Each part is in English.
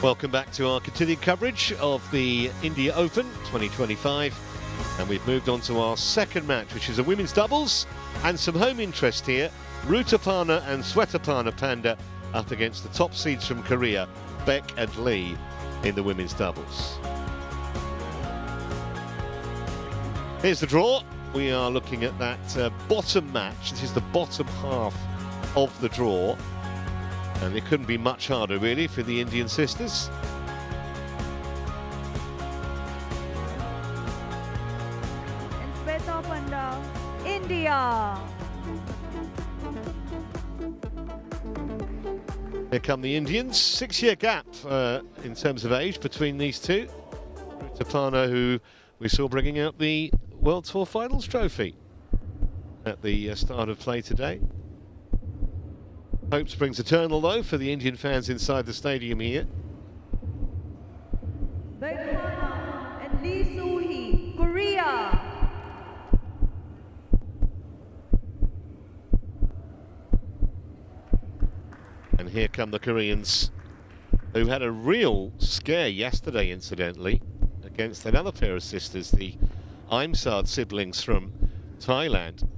Welcome back to our continued coverage of the India Open 2025. And we've moved on to our second match, which is a women's doubles and some home interest here. Rutapana and Sweatapana Panda up against the top seeds from Korea, Baek and Lee, in the women's doubles. Here's the draw. We are looking at that bottom match. This is the bottom half of the draw. And it couldn't be much harder, really, for the Indian sisters. Panda, India. Here come the Indians. 6-year gap in terms of age between these two. Rutapana, who we saw bringing out the World Tour Finals trophy at the start of play today. Hope springs eternal, though, for the Indian fans inside the stadium here. Baek and Lee Soo-hee, Korea. And here come the Koreans, who had a real scare yesterday, incidentally, against another pair of sisters, the Imsad siblings from Thailand.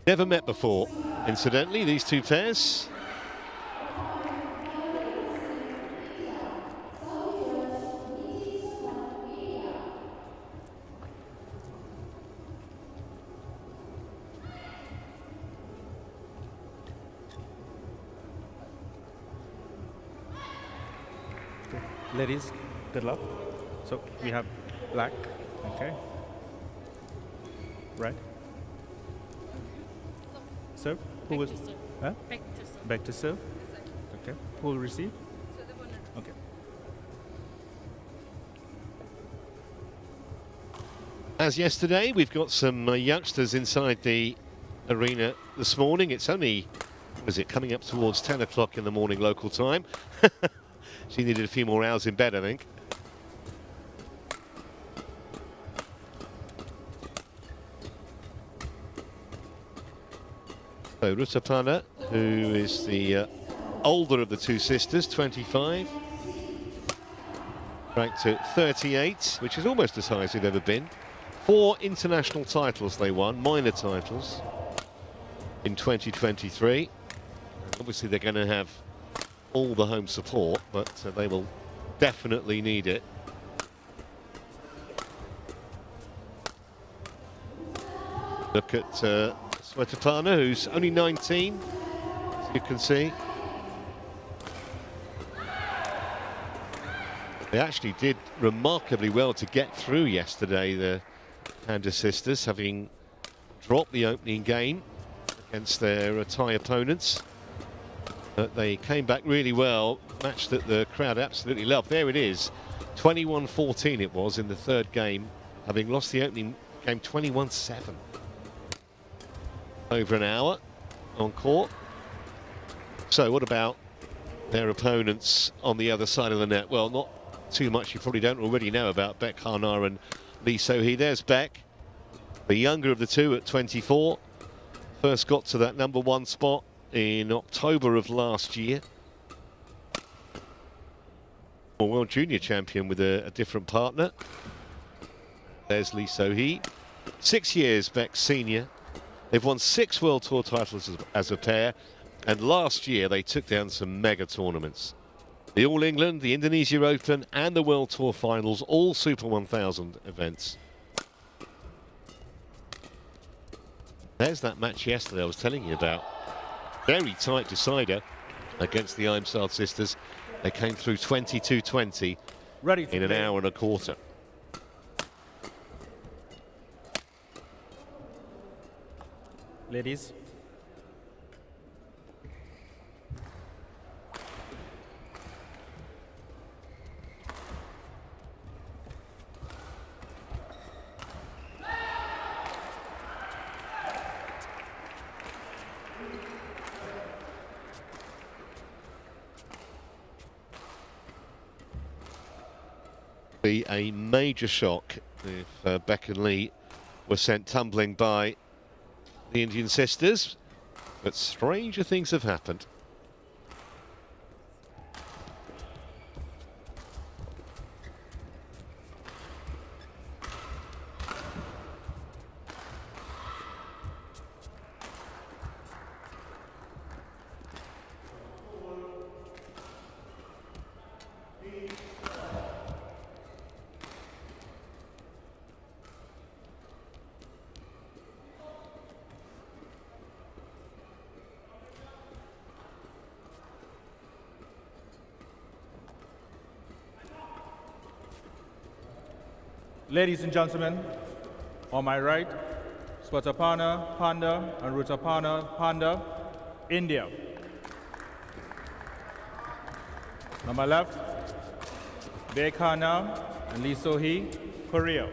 Never met before, incidentally, these two pairs. Ladies, good luck. So we have black, okay, red. Serve? Who will? Huh? Back to serve. Okay. Who will receive? Okay. As yesterday, we've got some youngsters inside the arena this morning. It's only, what is it, coming up towards 10 o'clock in the morning local time. She needed a few more hours in bed, I think. So Rutapana, who is the older of the two sisters, 25, ranked at 38, which is almost as high as they've ever been. 4 international titles they won, minor titles, in 2023. Obviously they're going to have all the home support, but they will definitely need it. Look at Sweatapana, who's only 19, as you can see. They actually did remarkably well to get through yesterday, the Panda sisters, having dropped the opening game against their Thai opponents. But they came back really well, match that the crowd absolutely loved. There it is, 21-14 it was in the third game, having lost the opening game 21-7. Over an hour on court. So what about their opponents on the other side of the net? Well, not too much you probably don't already know about Baek Ha-na and Lee So-hee. There's Baek, the younger of the two at 24. First got to that #1 spot in October of last year. A World Junior champion with a different partner. There's Lee So-hee. 6 years Baek senior. They've won 6 World Tour titles as a pair, and last year they took down some mega tournaments. The All England, the Indonesia Open, and the World Tour Finals, all Super 1000 events. There's that match yesterday I was telling you about. Very tight decider against the Imsad sisters. They came through 22-20 in an hour and a quarter. Ladies. be a major shock if Baek and Lee were sent tumbling by the Indian sisters, but stranger things have happened. Ladies and gentlemen, on my right, Swatapana, Panda, and Rutapana, Panda, India. On my left, Baek and Lee So-hee, Korea.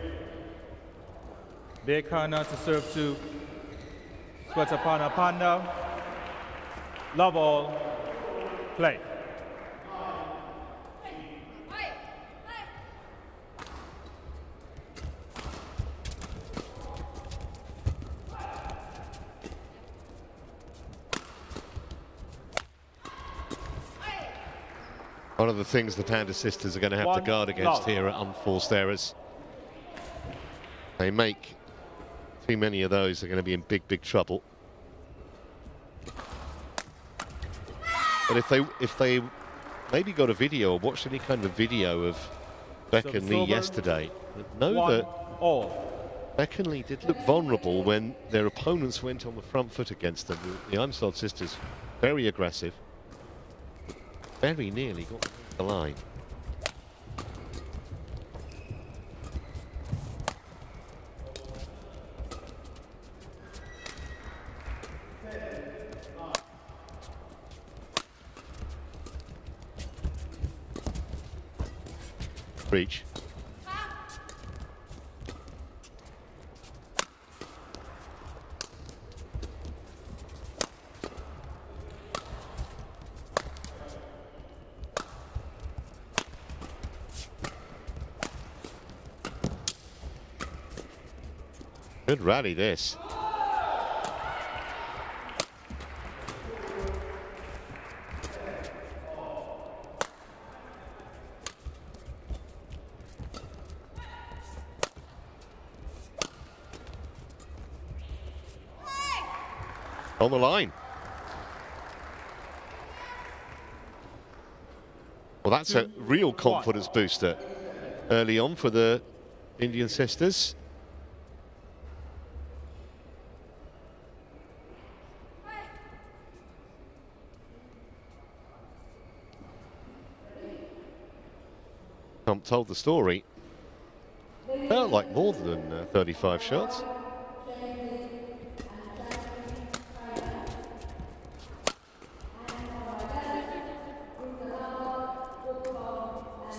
Baek to serve to Swatapana, Panda. Love all, play. One of the things the Panda sisters are going to have to guard against here are unforced errors. They make too many of those, they're going to be in big, big trouble. But if they maybe got a video or watched any kind of video of Baek and Lee yesterday, know that Baek and Lee did look vulnerable when their opponents went on the front foot against them. The Imsod sisters, very aggressive. Very nearly got the line. Breach. Good rally, this. On the line. Well, that's a real confidence booster early on for the Indian sisters. Tom told the story. Felt like more than 35 shots.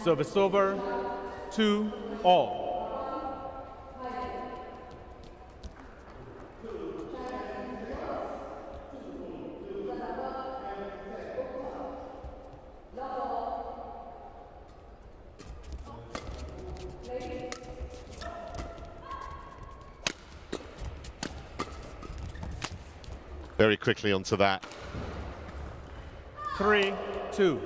Service over, 2-all. Very quickly onto that. 3-2.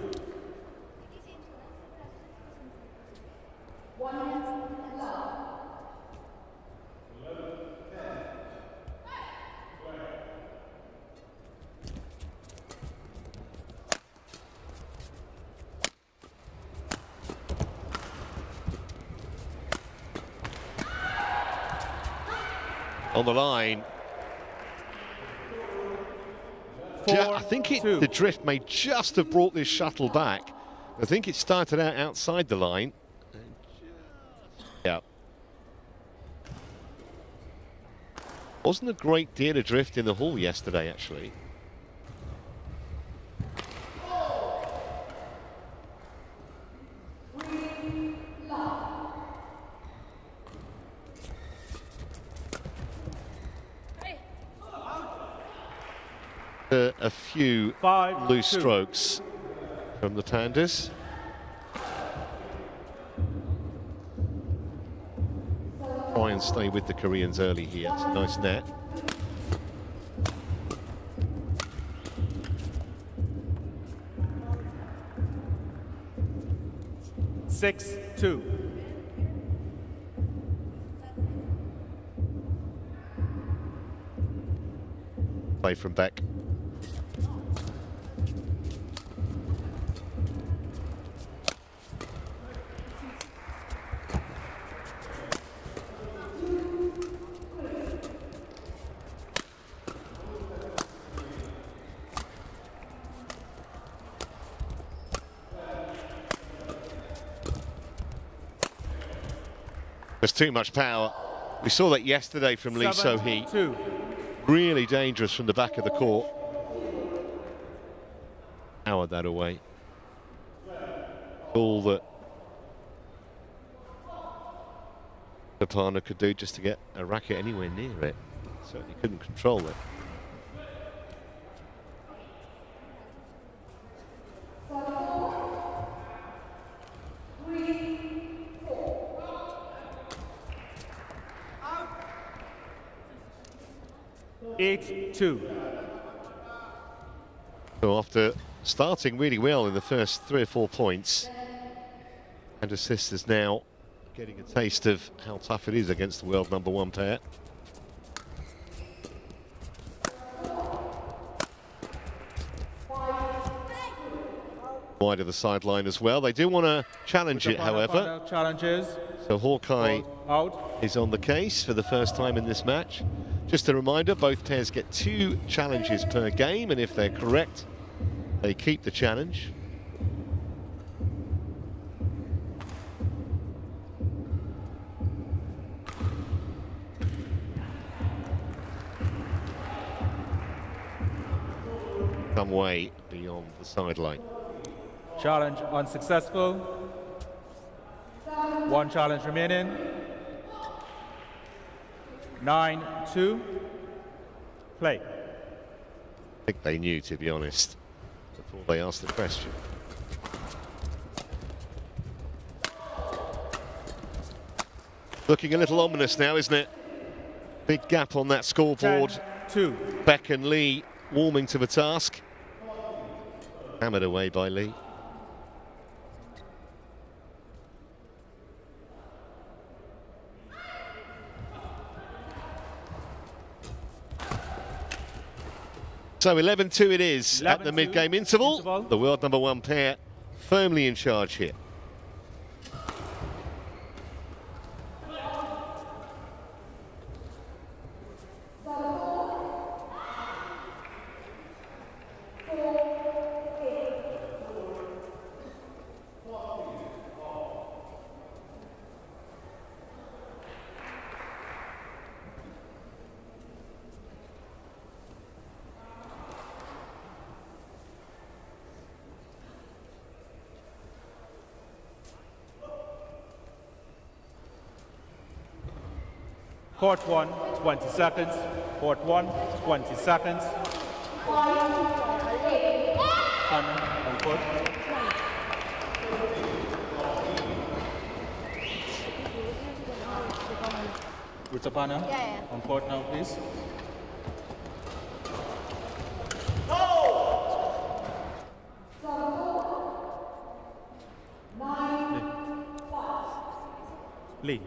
On the line. I think the drift may just have brought this shuttle back. I think it started out outside the line. Yeah. Wasn't a great deal of drift in the hall yesterday, actually. A few loose strokes from the Pandas. try and stay with the Koreans early here. It's a nice net. Six, 2. Play from Baek. There's too much power. We saw that yesterday from Lee So-hee. 2. Really dangerous from the back of the court. Powered that away. All that the Panda could do just to get a racket anywhere near it. Certainly couldn't control it. Eight, 2. So after starting really well in the first 3 or 4 points, and the sisters now getting a taste of how tough it is against the world #1 pair. Wide of the sideline as well. They do want to challenge it, however. Challenges. So Hawkeye Out. is on the case for the first time in this match. Just a reminder, both pairs get 2 challenges per game, and if they're correct, they keep the challenge. Some way beyond the sideline. Challenge unsuccessful. 1 challenge remaining. 9, 2. Play. I think they knew, to be honest, before they asked the question. Looking a little ominous now, isn't it? Big gap on that scoreboard. 10, 2. Baek and Lee warming to the task. Hammered away by Lee. So 11-2 it is at the mid-game interval. The world #1 pair firmly in charge here. Court 1, 20 seconds. Court 1, 20 seconds. On court. Rutapana, on court now, please. Lee.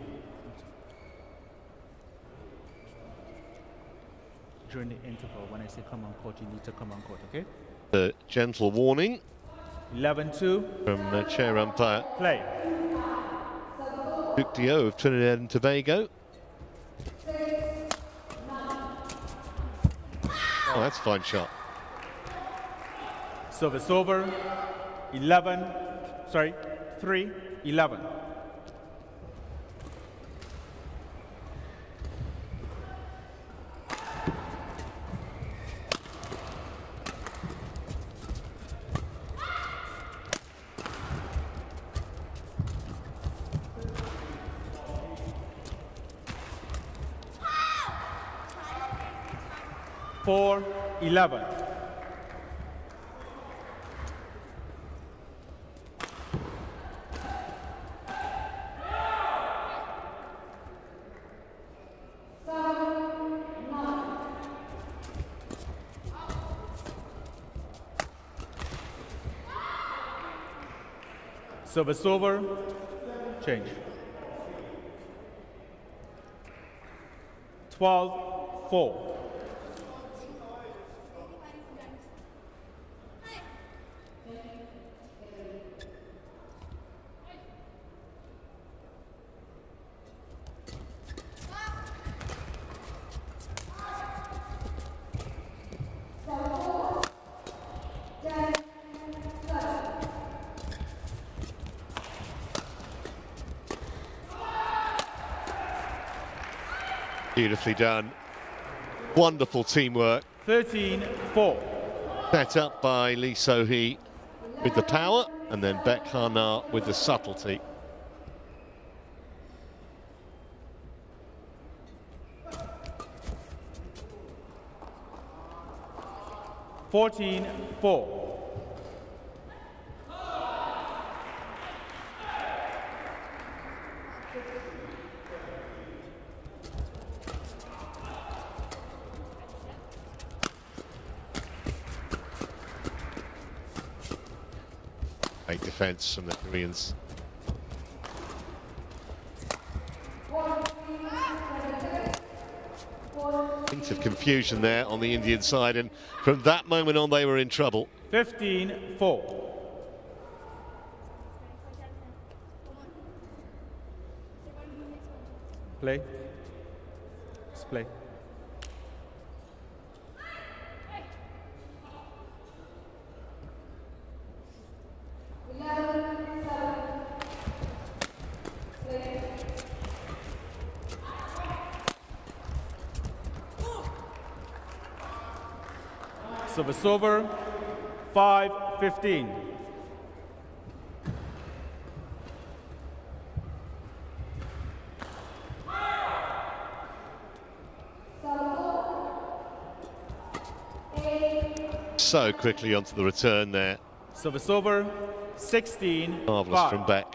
During the interval, when I say come on court, you need to come on court, okay? The gentle warning 11-2. from chair umpire Play. Duke Dio of Trinidad and Tobago. Oh, that's a fine shot. Service over. 3-11. Four, 11. Service over. Change. 12-4. Beautifully done. Wonderful teamwork. 13-4. Set up by Lee So-hee with the power, and then Baek Ha-na with the subtlety. $14-4. Great defense from the Koreans. Hints of confusion there on the Indian side, and from that moment on they were in trouble. 15-4. Play. Let's play. Service over. 5-15. So quickly onto the return there. Service over. 16-5. Marvellous from Baek.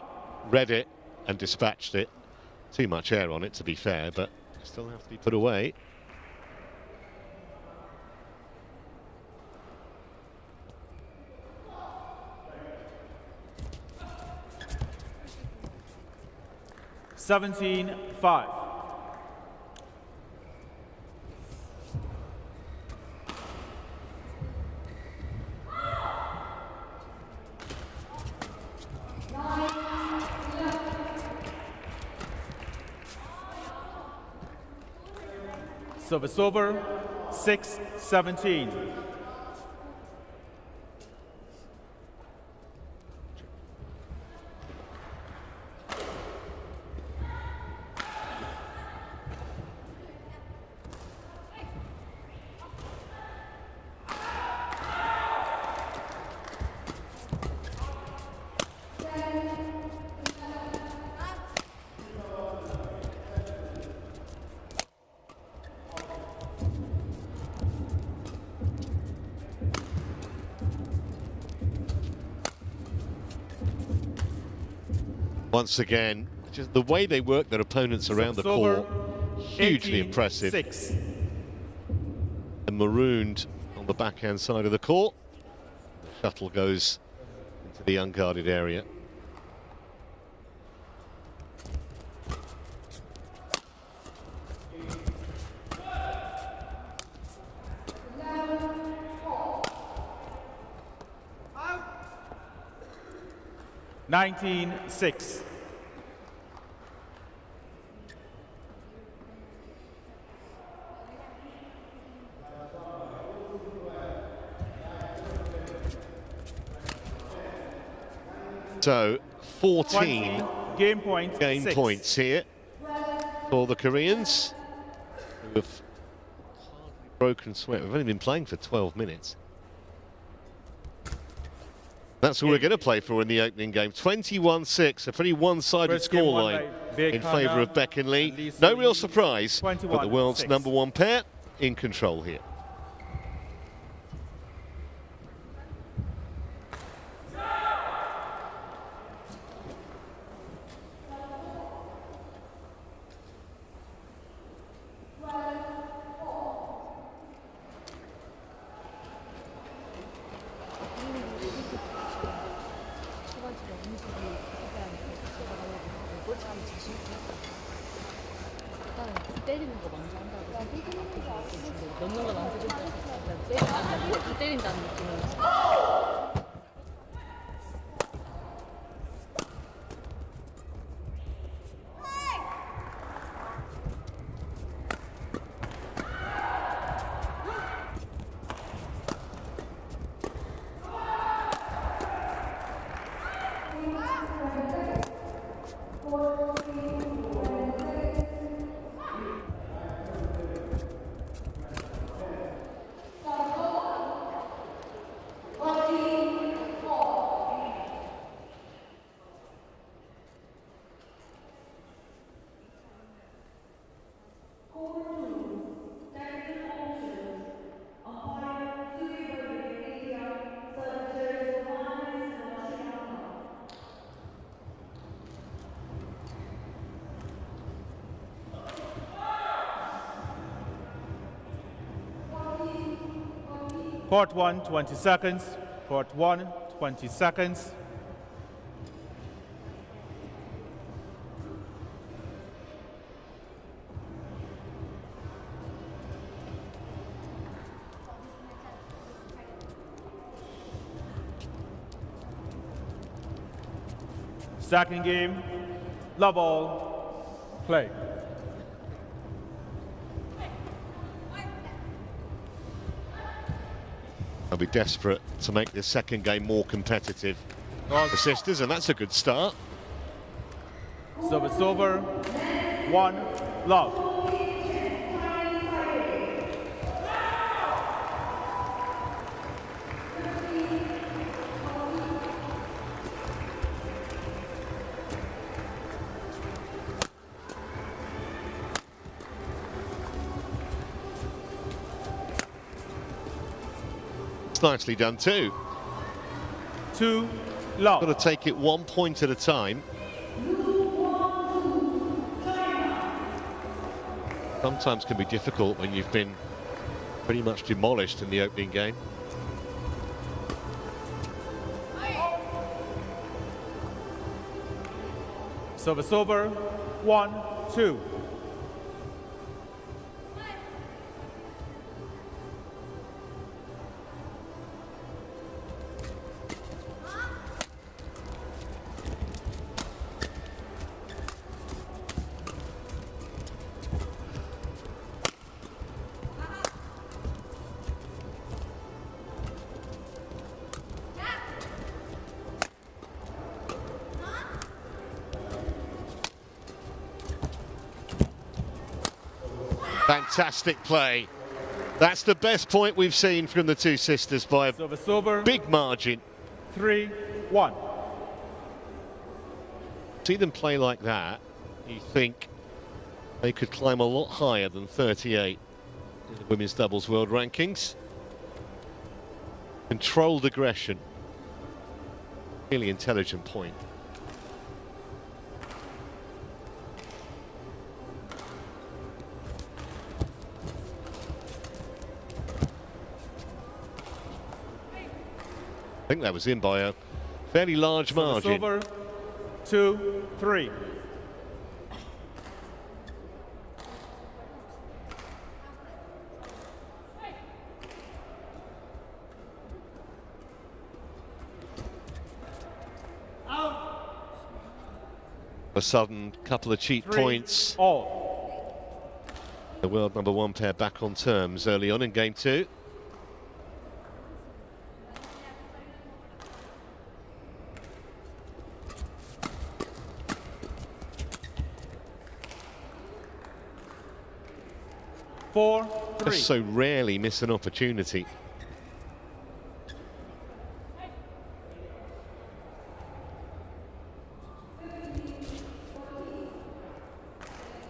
Read it and dispatched it. Too much air on it, to be fair, but still have to be put away. $17-5. Service over. 6-17. Once again, just the way they work their opponents around the court, hugely impressive. And marooned on the backhand side of the court. The shuttle goes into the unguarded area. $19-6. So 14 game points here for the Koreans, who have hardly broken sweat. We've only been playing for 12 minutes. That's what we're going to play for in the opening game. 21-6, a pretty one-sided scoreline in favour of Baek and Lee. No real surprise, but the world's #1 pair in control here. 때리는 거 먼저 한다고 생각하고 넣는 건 안 때린다는 때린다는 느낌으로. Court 1, 20 seconds. Court 1, 20 seconds. Second game, love all, play. They'll be desperate to make this second game more competitive. The sisters, and that's a good start. Service over, 1, love. Nicely done too. 2, love. Got to take it 1 point at a time. Sometimes can be difficult when you've been pretty much demolished in the opening game. Service over, 1, 2. Fantastic play. That's the best point we've seen from the two sisters by a Service over, big margin. 3, 1. See them play like that, you think they could climb a lot higher than 38 in the women's doubles world rankings. Controlled aggression. Really intelligent point. I think that was in by a fairly large margin. Over, 2, 3. A sudden couple of cheat 3, points. all. The world #1 pair back on terms early on in game 2. Just so rarely miss an opportunity.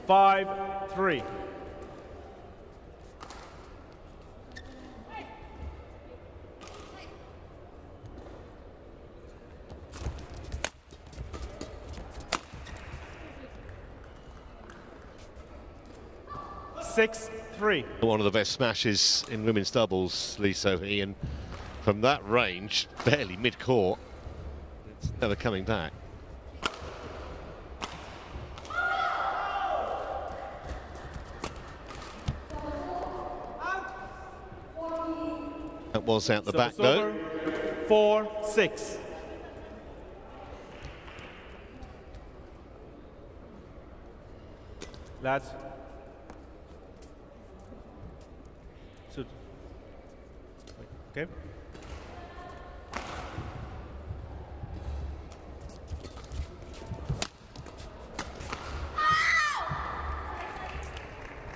Five, 3. Six, 3. One of the best smashes in women's doubles, Lee So-hee, and from that range, barely mid-court, it's never coming back. That was out the back Service though. over. 4-6. Lads. Shoot. Okay.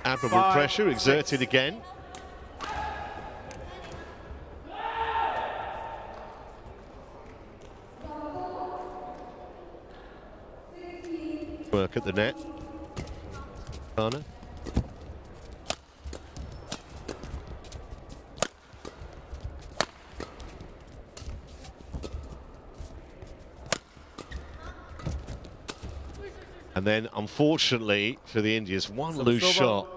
Admirable 5, pressure exerted 6. again. Work at the net. Anna. And then, unfortunately for the Indians, one loose shot.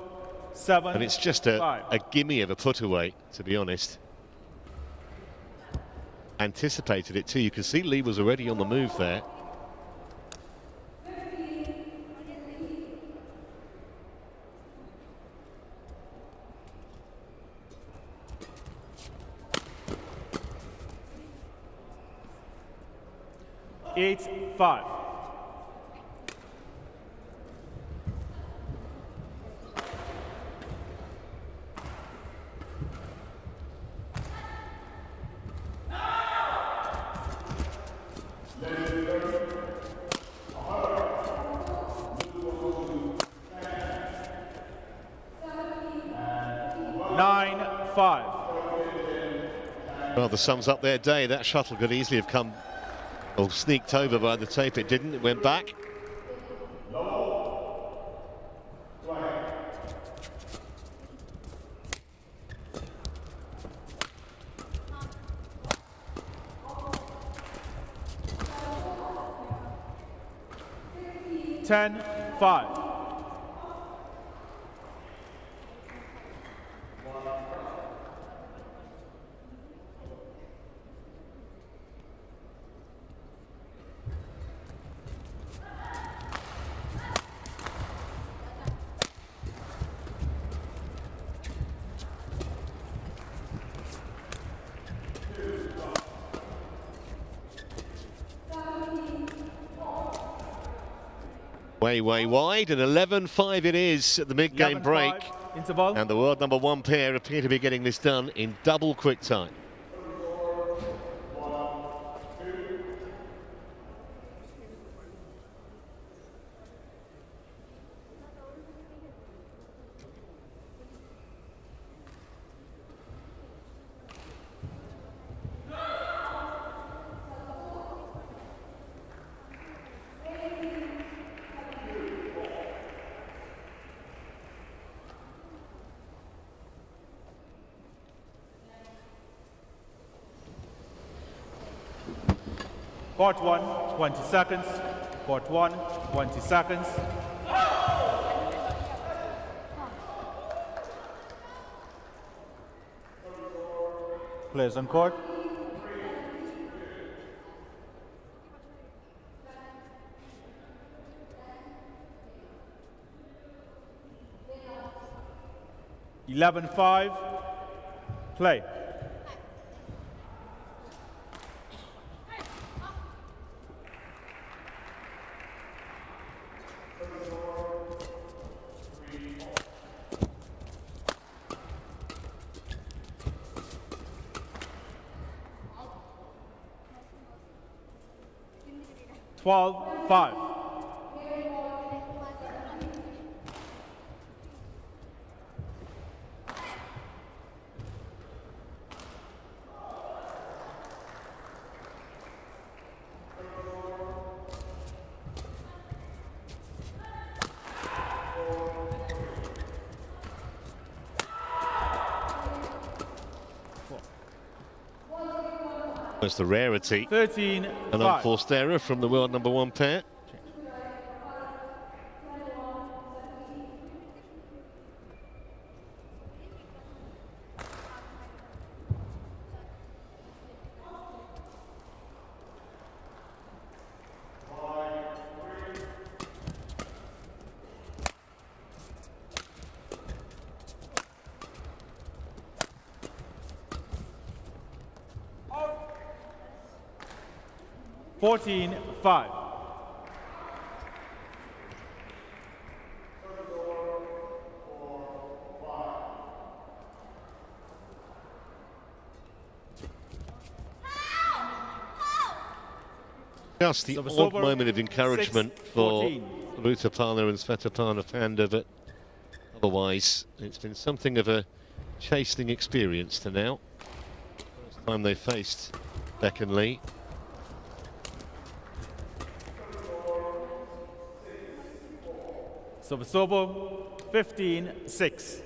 7, And it's just 5. a gimme of a put away, to be honest. Anticipated it too. You can see Lee was already on the move there. Eight, 5. Nine, 5. Rather sums up their day. That shuttle could easily have come or sneaked over by the tape. It didn't. It went back. Ten, 5. Way wide, and 11-5 it is at the mid-game break. Interval. And the world #1 pair appear to be getting this done in double quick time. Court 1, 20 seconds. Court 1, 20 seconds. Players on court. (11-5). Play. (12-5). That's the rarity. 13-5. An unforced error from the world #1 pair. 14-5. Just the Service odd over. moment of encouragement for 6-14. Rutapana and Svetlana Panda, but otherwise it's been something of a chastening experience to now. First time they faced Baek and Lee. Service over. 15-6.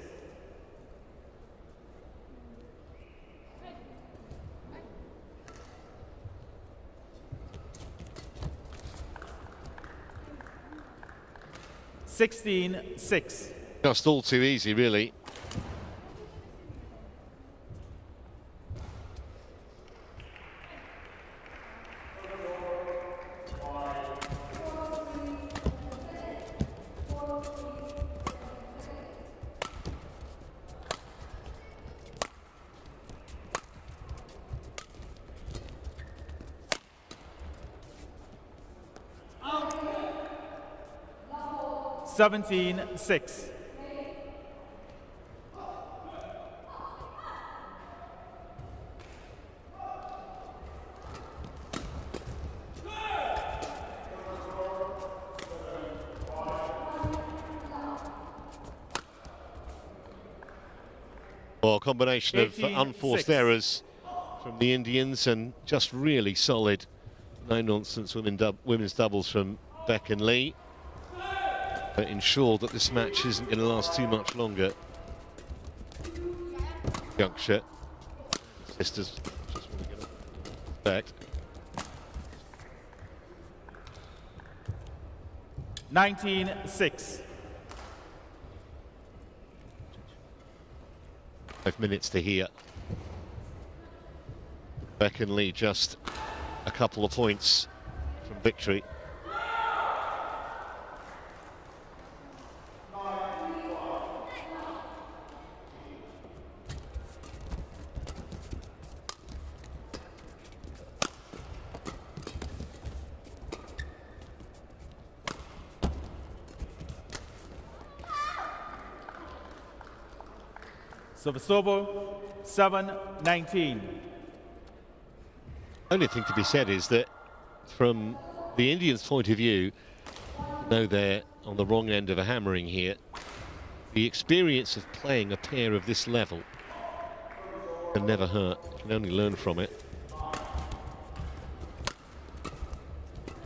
(16-6). Just all too easy, really. (17-6). Well, a combination of 18-6. unforced errors from the Indians and just really solid no-nonsense women's doubles from Baek and Lee. But ensure that this match isn't going to last too much longer. Juncture. Sisters just want to get back. 19-6. 5 minutes to hear. Baek and Lee just a couple of points from victory. Service over. 7-19. Only thing to be said is that from the Indians' point of view, though they're on the wrong end of a hammering here, the experience of playing a pair of this level can never hurt. You can only learn from it.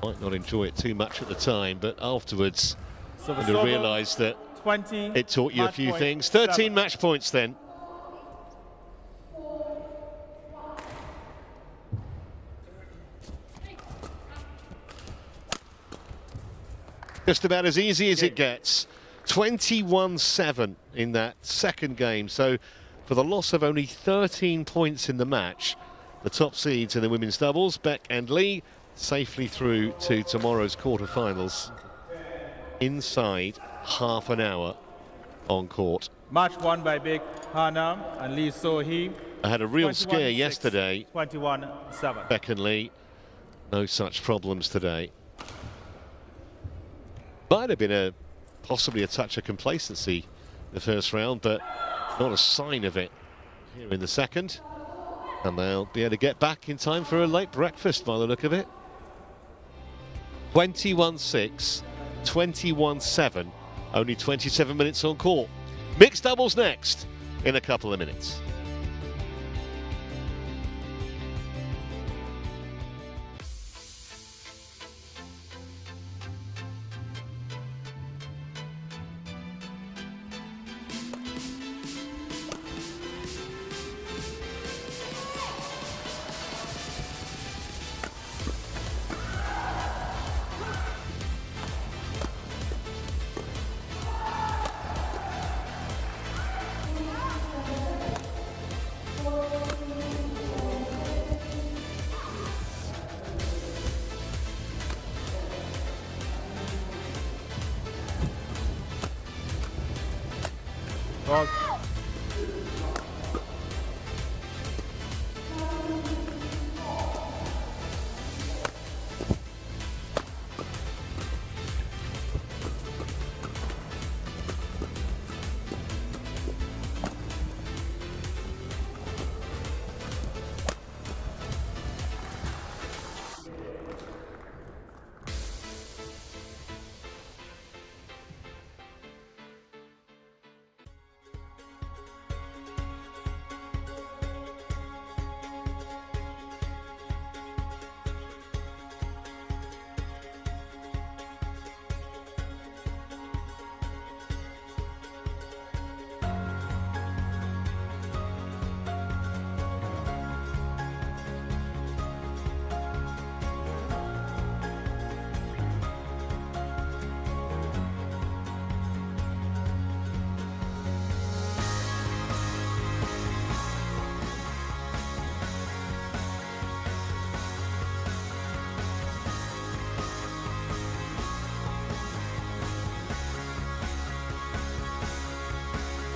Might not enjoy it too much at the time, but afterwards Service you over. realise that 20. it taught you a match few point, things. 13 7. match points then. Just about as easy as it gets. 21-7 in that second game. So for the loss of only 13 points in the match, the top seeds in the women's doubles, Baek and Lee, safely through to tomorrow's quarterfinals inside half an hour on court. Match won by Baek Hana and Lee So-hee. I had a real scare 21-6, yesterday. 21-7. Baek and Lee, no such problems today. Might have been possibly a touch of complacency the first round, but not a sign of it here in the second. And they'll be able to get back in time for a late breakfast by the look of it. 21-6, 21-7, only 27 minutes on court. Mixed doubles next in a couple of minutes. Ball.